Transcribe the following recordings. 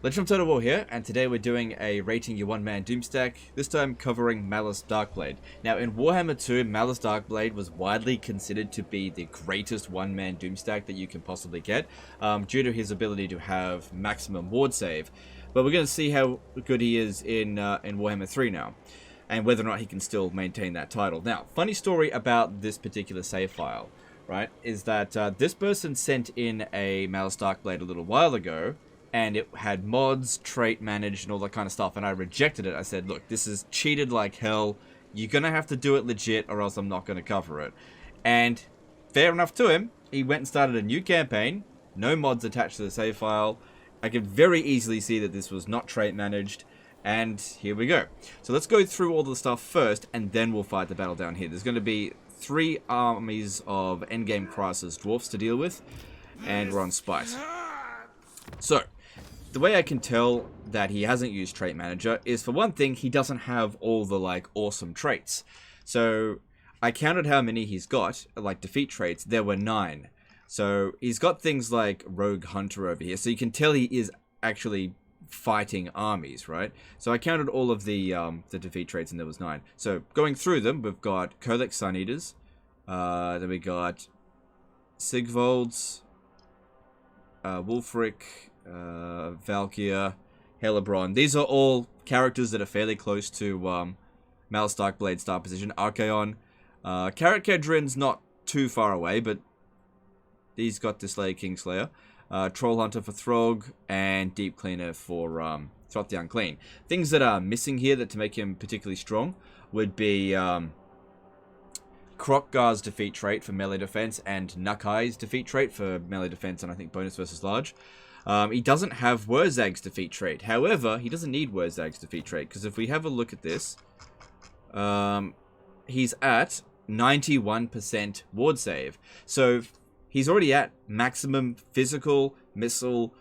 Legend of Total War here, and today we're doing a rating your one-man Doomstack, this time covering Malice Darkblade. Now in Warhammer 2, Malice Darkblade was widely considered to be the greatest one-man Doomstack that you can possibly get, due to his ability to have maximum ward save. But we're going to see how good he is in Warhammer 3 now, and whether or not he can still maintain that title. Now, funny story about this particular save file, right, is that this person sent in a Malice Darkblade a little while ago, and it had mods, trait managed, and all that kind of stuff, and I rejected it. I said, look, this is cheated like hell. You're going to have to do it legit, or else I'm not going to cover it. And fair enough to him, he went and started a new campaign, no mods attached to the save file. I could very easily see that this was not trait managed, and here we go. So let's go through all the stuff first, and then we'll fight the battle down here. There's going to be 3 armies of endgame crisis dwarfs to deal with, and we're on Spite. So the way I can tell that he hasn't used Trait Manager is, for one thing, he doesn't have all the, like, awesome traits. So I counted how many he's got, like, defeat traits. There were 9. So he's got things like Rogue Hunter over here. So you can tell he is actually fighting armies, right? So I counted all of the defeat traits, and there was 9. So going through them, we've got Kolek Sun Eaters. Then we got Sigvolds, Wulfric, Valkyr, Helebron. These are all characters that are fairly close to Malice Darkblade star position. Archaon. Carrot Kedron's not too far away, but he's got Display Kingslayer. Troll Hunter for Throg, and Deep Cleaner for Throth the Unclean. Things that are missing here that to make him particularly strong would be Krokgar's defeat trait for melee defense, and Nakai's defeat trait for melee defense, and I think bonus versus large. He doesn't have Wurzag's defeat trait. However, he doesn't need Wurzag's defeat trait, because if we have a look at this, he's at 91% ward save. So he's already at maximum physical, missile,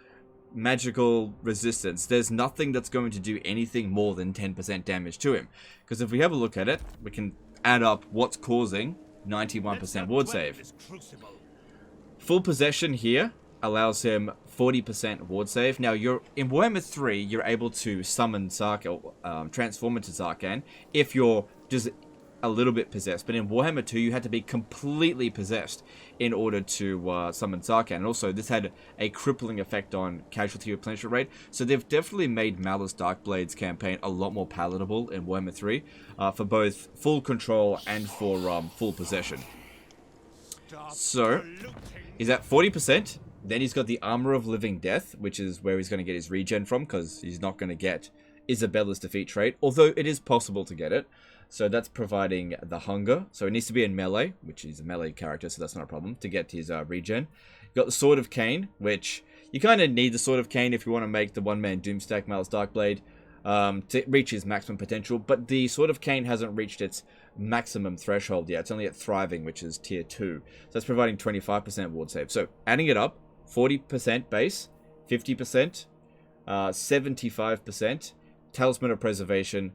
magical resistance. There's nothing that's going to do anything more than 10% damage to him. Because if we have a look at it, we can add up what's causing 91% ward save. Full possession here allows him 40% ward save. Now, in Warhammer 3, you're able to summon Tz'arkan, transform into Tz'arkan, if you're just a little bit possessed. But in Warhammer 2, you had to be completely possessed in order to summon Tz'arkan. And also, this had a crippling effect on casualty replenishment rate. So they've definitely made Malice Darkblade's campaign a lot more palatable in Warhammer 3, for both full control and for full possession. So he's at 40%. Then he's got the Armor of Living Death, which is where he's going to get his regen from, because he's not going to get Isabella's defeat trait, although it is possible to get it. So that's providing the hunger. So it needs to be in melee, which is a melee character, so that's not a problem, to get his regen. You've got the Sword of Cain, which you kind of need the Sword of Cain if you want to make the one-man Doomstack Malice Darkblade to reach his maximum potential. But the Sword of Cain hasn't reached its maximum threshold yet. It's only at Thriving, which is tier 2. So that's providing 25% ward save. So adding it up, 40% base, 50%, 75%, Talisman of Preservation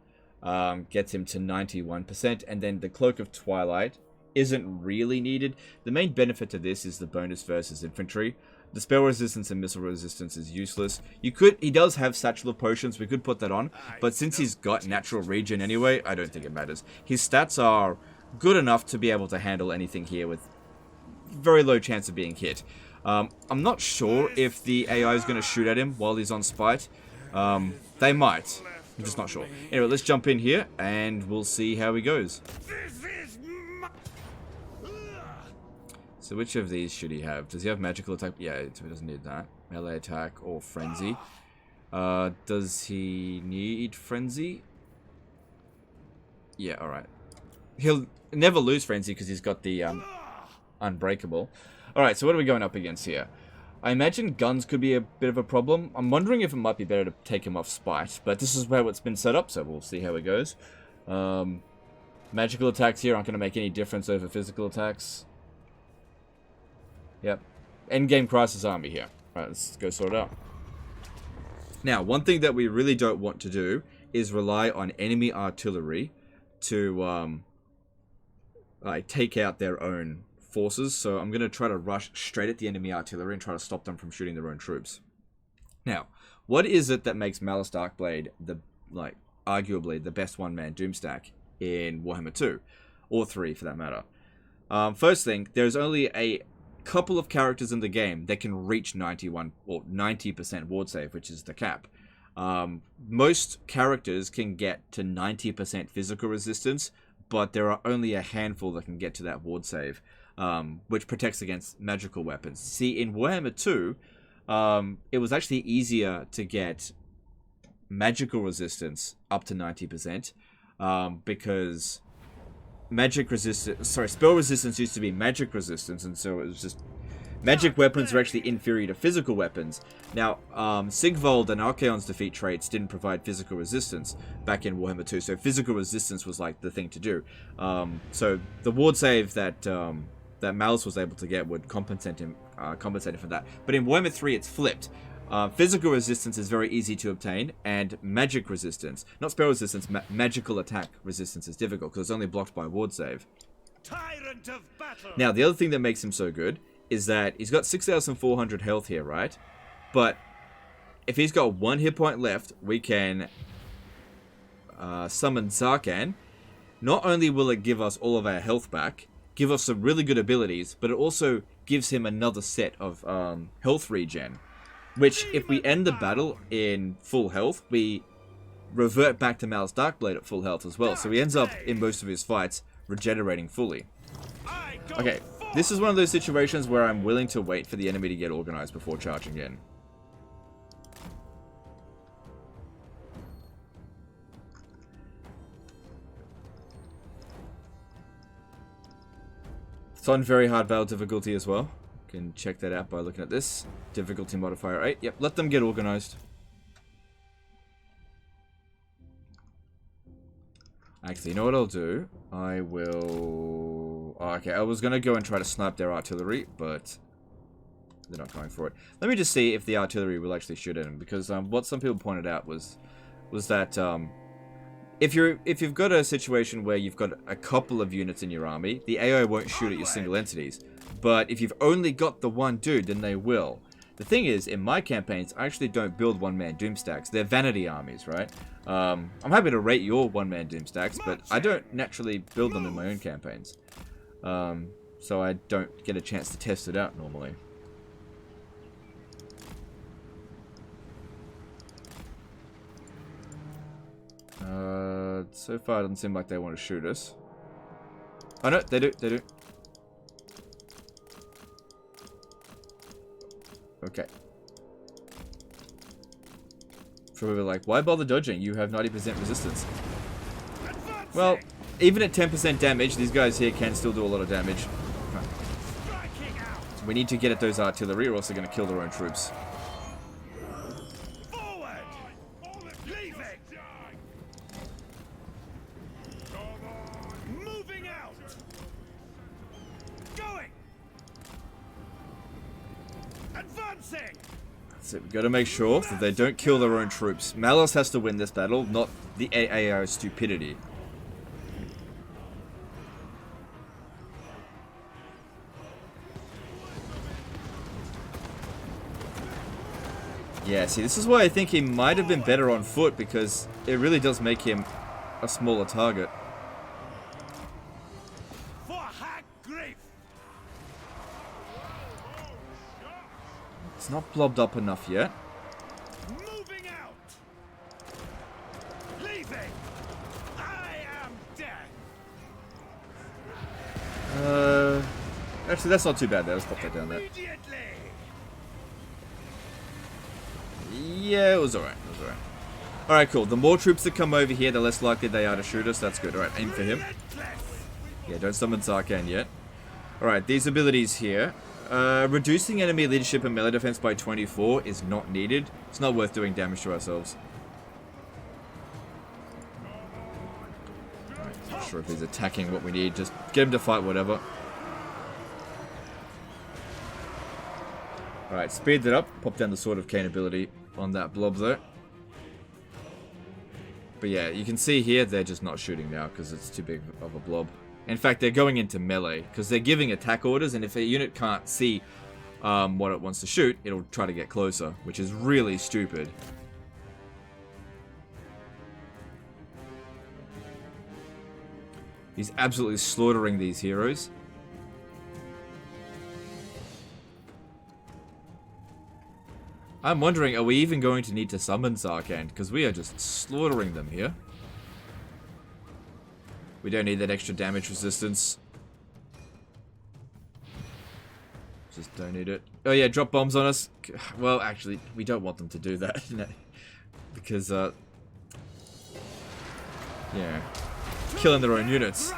gets him to 91%, and then the Cloak of Twilight isn't really needed. The main benefit to this is the bonus versus infantry. The spell resistance and missile resistance is useless. He does have Satchel of Potions, we could put that on, but since he's got natural regen anyway, I don't think it matters. His stats are good enough to be able to handle anything here with very low chance of being hit. I'm not sure if the AI is going to shoot at him while he's on Spite. They might. I'm just not sure. Anyway, let's jump in here, and we'll see how he goes. So which of these should he have? Does he have magical attack? Yeah, he doesn't need that. Melee attack or frenzy. Does he need frenzy? Yeah, alright. He'll never lose frenzy because he's got the unbreakable. Alright, so what are we going up against here? I imagine guns could be a bit of a problem. I'm wondering if it might be better to take him off Spite, but this is how it's been set up, so we'll see how it goes. Magical attacks here aren't going to make any difference over physical attacks. Yep. Endgame Crisis Army here. Alright, let's go sort it out. Now, one thing that we really don't want to do is rely on enemy artillery to take out their own forces, so I'm going to try to rush straight at the enemy artillery and try to stop them from shooting their own troops. Now, what is it that makes Malice Darkblade arguably the best one-man Doomstack in Warhammer 2, or 3 for that matter? First thing, there's only a couple of characters in the game that can reach 91 or 90% ward save, which is the cap. Most characters can get to 90% physical resistance, but there are only a handful that can get to that ward save, which protects against magical weapons. See, in Warhammer 2, it was actually easier to get magical resistance up to 90%, because spell resistance used to be magic resistance, and so it was just magic weapons are actually inferior to physical weapons. Now, Sigvald and Archaon's defeat traits didn't provide physical resistance back in Warhammer 2, so physical resistance was like the thing to do. So the ward save that that Malice was able to get would compensate him for that. But in Warhammer 3, it's flipped. Physical resistance is very easy to obtain, and magic resistance, not spell resistance, magical attack resistance is difficult because it's only blocked by ward save. Tyrant of battle. Now, the other thing that makes him so good is that he's got 6,400 health here, right? But if he's got 1 hit point left, we can summon Tz'arkan. Not only will it give us all of our health back, give us some really good abilities, but it also gives him another set of health regen. Which, if we end the battle in full health, we revert back to Malice Darkblade at full health as well. So he ends up, in most of his fights, regenerating fully. Okay, this is one of those situations where I'm willing to wait for the enemy to get organized before charging in. It's on very hard battle difficulty as well. You can check that out by looking at this. Difficulty modifier 8. Yep, let them get organized. Actually, you know what I'll do? I will... Oh, okay, I was going to go and try to snipe their artillery, but they're not going for it. Let me just see if the artillery will actually shoot at them, because what some people pointed out was that if you've got a situation where you've got a couple of units in your army, the AI won't shoot at your single entities. But if you've only got the one dude, then they will. The thing is, in my campaigns, I actually don't build one-man Doomstacks. They're vanity armies, right? I'm happy to rate your one-man Doomstacks, but I don't naturally build them in my own campaigns. So I don't get a chance to test it out normally. So far it doesn't seem like they want to shoot us. Oh no, they do. Okay. Probably like, why bother dodging? You have 90% resistance. Well, even at 10% damage, these guys here can still do a lot of damage. So we need to get at those artillery or else they're going to kill their own troops. So we've got to make sure that they don't kill their own troops. Malice has to win this battle, not the AI's stupidity. Yeah, see, this is why I think he might have been better on foot, because it really does make him a smaller target. It's not blobbed up enough yet. Moving out. Leaving. I am dead. Actually, that's not too bad there. Let's pop that down there. Yeah, it was alright. Alright, cool. The more troops that come over here, the less likely they are to shoot us. That's good. Alright, aim for him. Yeah, don't summon Tz'arkan yet. Alright, these abilities here. Reducing enemy leadership and melee defense by 24 is not needed. It's not worth doing damage to ourselves. Alright, not sure if he's attacking what we need. Just get him to fight whatever. Alright, speed that up. Pop down the Sword of Cain ability on that blob though. But yeah, you can see here they're just not shooting now because it's too big of a blob. In fact, they're going into melee because they're giving attack orders, and if a unit can't see what it wants to shoot, it'll try to get closer, which is really stupid. He's absolutely slaughtering these heroes. I'm wondering, are we even going to need to summon Tz'arkan? Because we are just slaughtering them here. We don't need that extra damage resistance. Just don't need it. Oh yeah, drop bombs on us. Well, actually, we don't want them to do that. Because, yeah. Killing their own units.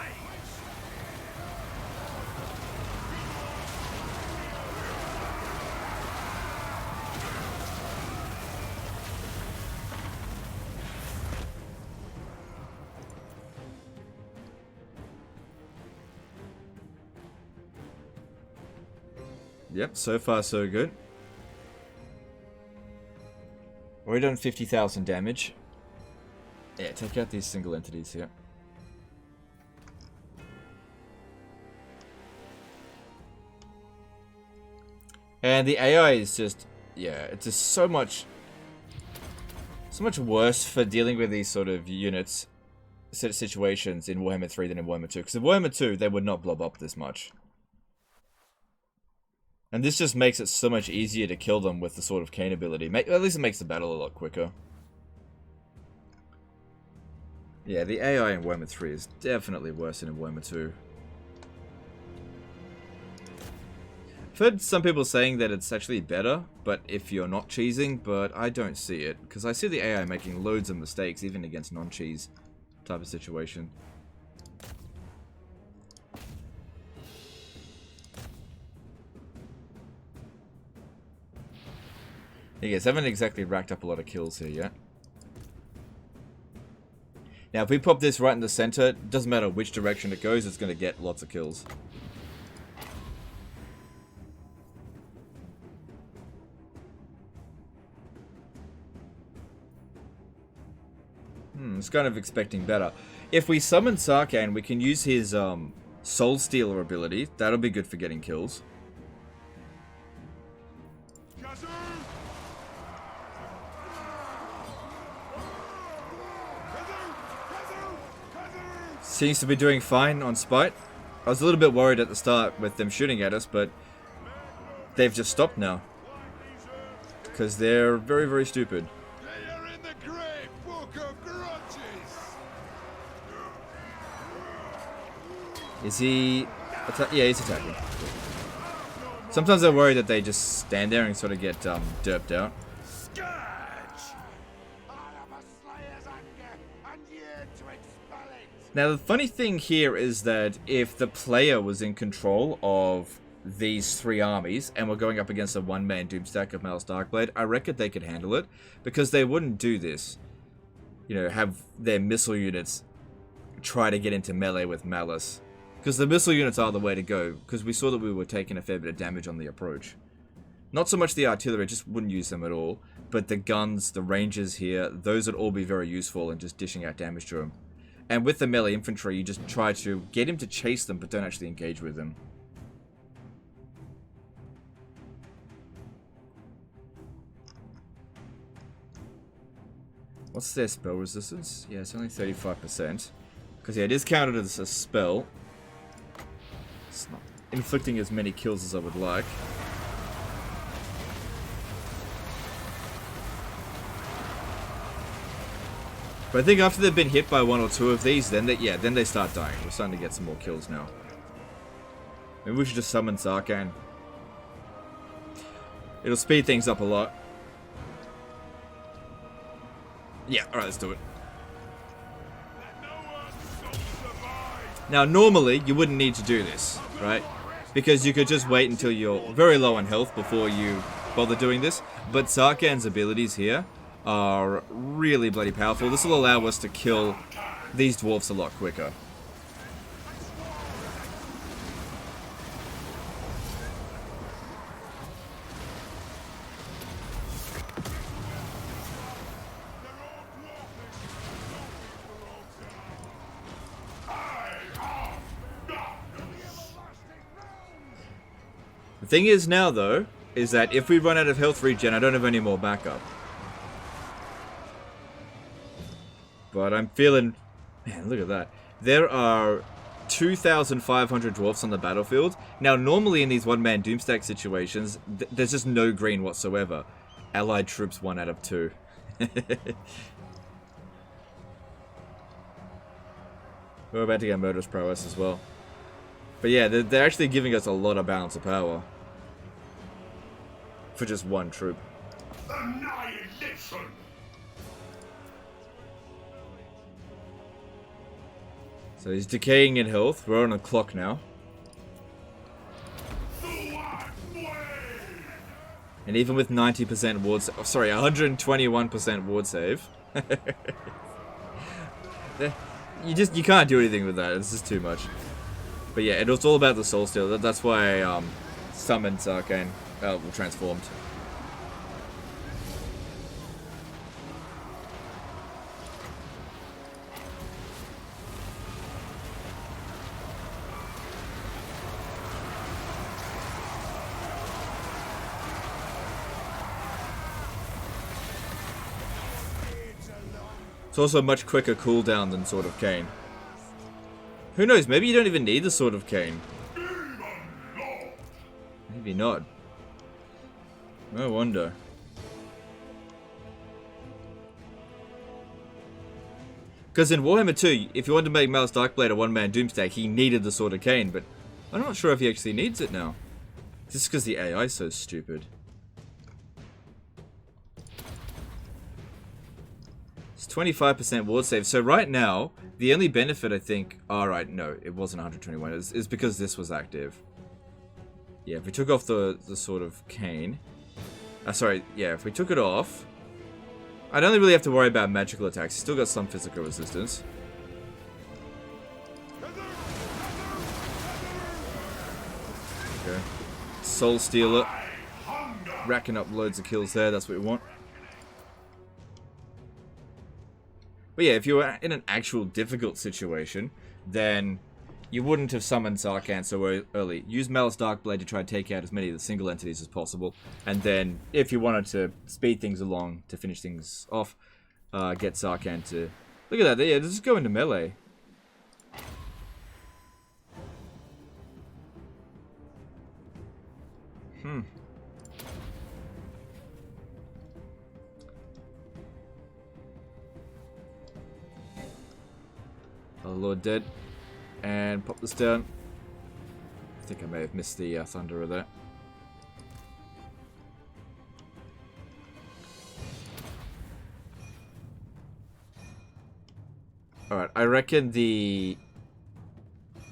Yep, so far so good. Already done 50,000 damage. Yeah, take out these single entities here. And the AI is just, yeah, it's just so much worse for dealing with these sort of units, situations in Warhammer 3 than in Warhammer 2. Because in Warhammer 2, they would not blob up this much. And this just makes it so much easier to kill them with the sort of Kane ability. At least it makes the battle a lot quicker. Yeah, the AI in Warhammer 3 is definitely worse than in Warhammer 2. I've heard some people saying that it's actually better, but if you're not cheesing, but I don't see it. Because I see the AI making loads of mistakes, even against non-cheese type of situation. Yes, I haven't exactly racked up a lot of kills here yet. Now, if we pop this right in the center, it doesn't matter which direction it goes, it's going to get lots of kills. I was kind of expecting better. If we summon Tz'arkan, we can use his Soul Stealer ability. That'll be good for getting kills. Seems to be doing fine on Spite. I was a little bit worried at the start with them shooting at us, but they've just stopped now. Because they're very, very stupid. They are in the great book of grudges. Is he... Yeah, he's attacking. Sometimes I worry that they just stand there and sort of get derped out. Now, the funny thing here is that if the player was in control of these three armies and were going up against a one-man Doomstack of Malice Darkblade, I reckon they could handle it, because they wouldn't do this. You know, have their missile units try to get into melee with Malice. Because the missile units are the way to go, because we saw that we were taking a fair bit of damage on the approach. Not so much the artillery, just wouldn't use them at all, but the guns, the rangers here, those would all be very useful in just dishing out damage to them. And with the melee infantry, you just try to get him to chase them, but don't actually engage with them. What's their spell resistance? Yeah, it's only 35%. Because, yeah, it is counted as a spell. It's not inflicting as many kills as I would like. But I think after they've been hit by one or two of these, then they start dying. We're starting to get some more kills now. Maybe we should just summon Tz'arkan. It'll speed things up a lot. Yeah, alright, let's do it. Now, normally, you wouldn't need to do this, right? Because you could just wait until you're very low on health before you bother doing this. But Tz'arkan's abilities here are really bloody powerful. This will allow us to kill these dwarfs a lot quicker. The Thing is now, though, is that if we run out of health regen, I don't have any more backup. But I'm feeling... Man, look at that. There are 2,500 dwarfs on the battlefield. Now, normally in these one-man Doomstack situations, there's just no green whatsoever. Allied troops 1 out of 2. We're about to get Murderous Prowess as well. But yeah, they're actually giving us a lot of balance of power. For just 1 troop. Annihilation! So he's decaying in health. We're on a clock now. And even with 90% ward save, 121% ward save. you can't do anything with that. It's just too much. But yeah, it was all about the soul steal. That's why I summoned Tz'arkan. Transformed. It's also a much quicker cooldown than Sword of Cain. Who knows, maybe you don't even need the Sword of Cain. Maybe not. No wonder. Because in Warhammer 2, if you wanted to make Malus Darkblade a one-man Doomstack, he needed the Sword of Cain, but I'm not sure if he actually needs it now. Just because the AI is so stupid. It's 25% ward save. So right now, the only benefit I think... Alright, no, it wasn't 121. It's because this was active. Yeah, if we took off the Sword of Cain... sorry, yeah, if we took it off... I'd only really have to worry about magical attacks. He's still got some physical resistance. Okay. Soul Stealer. Racking up loads of kills there, that's what we want. But yeah, if you were in an actual difficult situation, then you wouldn't have summoned Tz'arkan so early. Use Malus Darkblade to try and take out as many of the single entities as possible. And then, if you wanted to speed things along to finish things off, get Tz'arkan to... Look at that, yeah, just go into melee. Oh, Lord dead. And pop this down. I think I may have missed the Thunderer there. Alright, I reckon the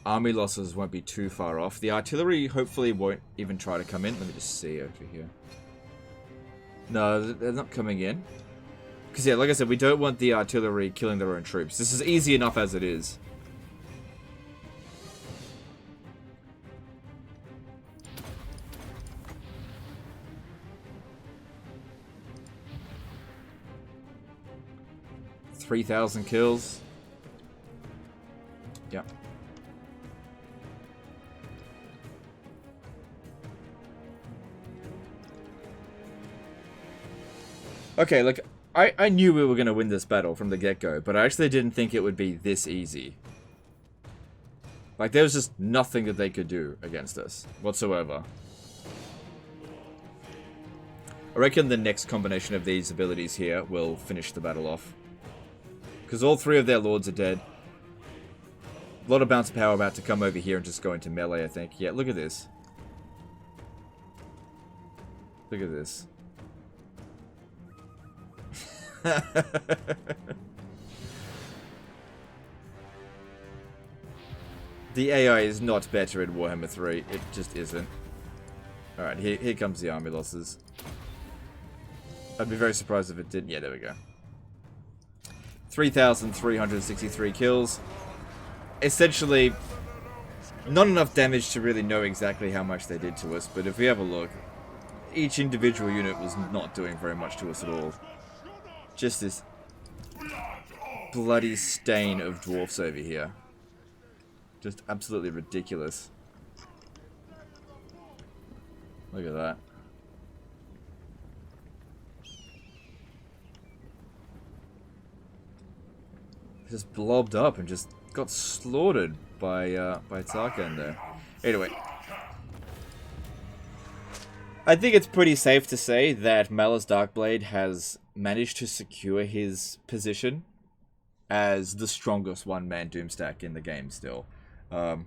army losses won't be too far off. The artillery hopefully won't even try to come in. Let me just see over here. No, they're not coming in. Because yeah, like I said, we don't want the artillery killing their own troops. This is easy enough as it is. $3,000 kills. Yep. Okay, like, I knew we were going to win this battle from the get-go, but I actually didn't think it would be this easy. Like, there was just nothing that they could do against us, whatsoever. I reckon the next combination of these abilities here will finish the battle off. Because all 3 of their lords are dead. A lot of bounce power about to come over here and just go into melee, I think. Yeah, look at this. Look at this. The AI is not better in Warhammer 3. It just isn't. Alright, here comes the army losses. I'd be very surprised if it didn't. Yeah, there we go. 3,363 kills. Essentially, not enough damage to really know exactly how much they did to us, but if we have a look, each individual unit was not doing very much to us at all. Just this bloody stain of dwarfs over here. Just absolutely ridiculous. Look at that. Just blobbed up and just got slaughtered by Tz'arkan there. Anyway. I think it's pretty safe to say that Malice Darkblade has managed to secure his position as the strongest one-man Doomstack in the game still.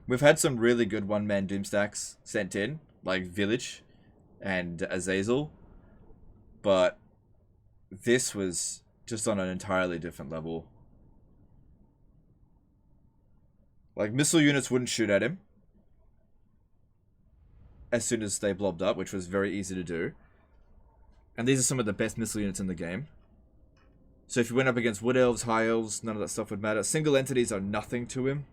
We've had some really good one-man Doomstacks sent in, like Village and Azazel, but this was just on an entirely different level. Like, missile units wouldn't shoot at him as soon as they blobbed up, which was very easy to do. And these are some of the best missile units in the game. So if you went up against Wood Elves, High Elves, none of that stuff would matter. Single entities are nothing to him.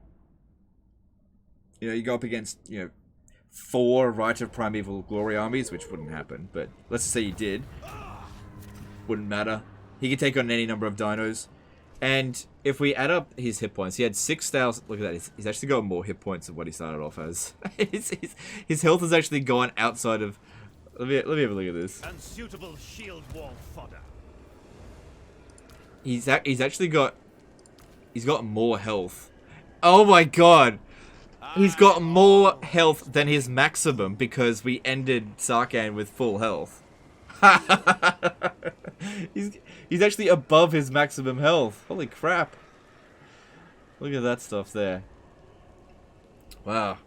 You know, you go up against, 4 Rite of Primeval Glory armies, which wouldn't happen, but let's just say you did. Wouldn't matter. He could take on any number of dinos. And if we add up his hit points, he had 6,000. Look at that. He's actually got more hit points than what he started off as. his health has actually gone outside of. Let me have a look at this. Unsuitable shield wall fodder. He's actually got. He's got more health. Oh my god! He's got more health than his maximum because we ended Tz'arkan with full health. He's actually above his maximum health. Holy crap. Look at that stuff there. Wow.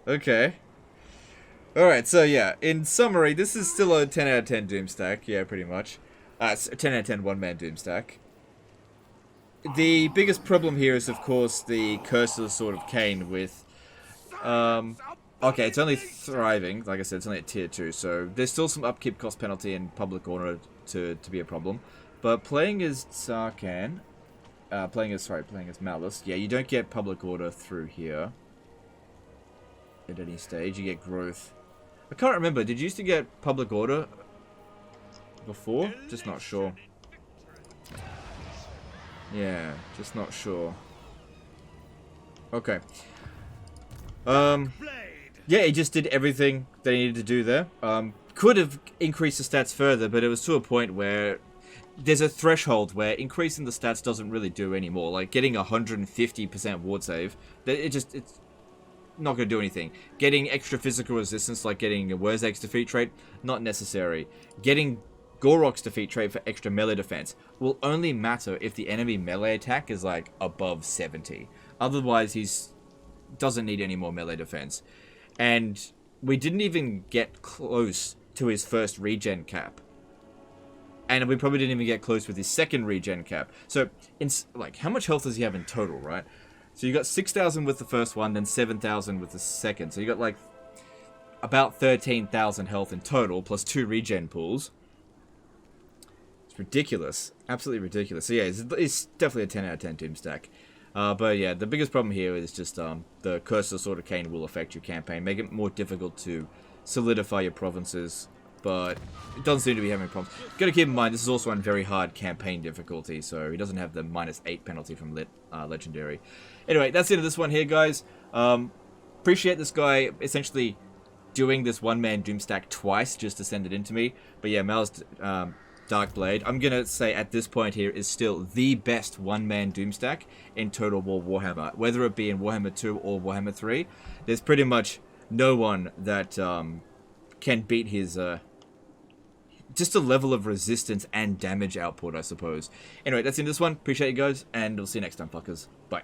Okay. Alright, so yeah, in summary, this is still a 10 out of 10 Doomstack. Yeah, pretty much. It's a 10 out of 10 one-man Doomstack. The biggest problem here is, of course, the Curse of the Sword of Cain with... okay, it's only thriving. Like I said, it's only at tier 2, so there's still some upkeep cost penalty and public order to be a problem. But playing as Tz'arkan, playing as Malice, yeah, you don't get public order through here at any stage. You get growth. I can't remember. Did you used to get public order before? Just not sure. Yeah, just not sure. Okay. Yeah, he just did everything that he needed to do there. Could have increased the stats further, but it was to a point where there's a threshold where increasing the stats doesn't really do anymore. Like getting 150% ward save, it's not going to do anything. Getting extra physical resistance, like getting a Wurzag's defeat trait, not necessary. Getting Gorok's defeat trait for extra melee defense will only matter if the enemy melee attack is like above 70. Otherwise, he's doesn't need any more melee defense. And we didn't even get close to his first regen cap. And we probably didn't even get close with his second regen cap. So, like, how much health does he have in total, right? So you got 6,000 with the first one, then 7,000 with the second. So you got, like, about 13,000 health in total, plus 2 regen pools. It's ridiculous. Absolutely ridiculous. So yeah, it's definitely a 10 out of 10 Doomstack. But yeah, the biggest problem here is just the Curse of the Sword of Cain will affect your campaign, make it more difficult to solidify your provinces, but it doesn't seem to be having problems. Gotta keep in mind, this is also on very hard campaign difficulty, so he doesn't have the -8 penalty from Legendary. Anyway, that's the end of this one here, guys. Appreciate this guy essentially doing this one-man Doomstack twice just to send it into me. But yeah, Malice Darkblade, I'm gonna say at this point here, is still the best one-man Doomstack in Total War Warhammer. Whether it be in Warhammer 2 or Warhammer 3, there's pretty much no one that can beat his just a level of resistance and damage output, I suppose. Anyway, that's in this one. Appreciate you guys, and we'll see you next time, fuckers. Bye.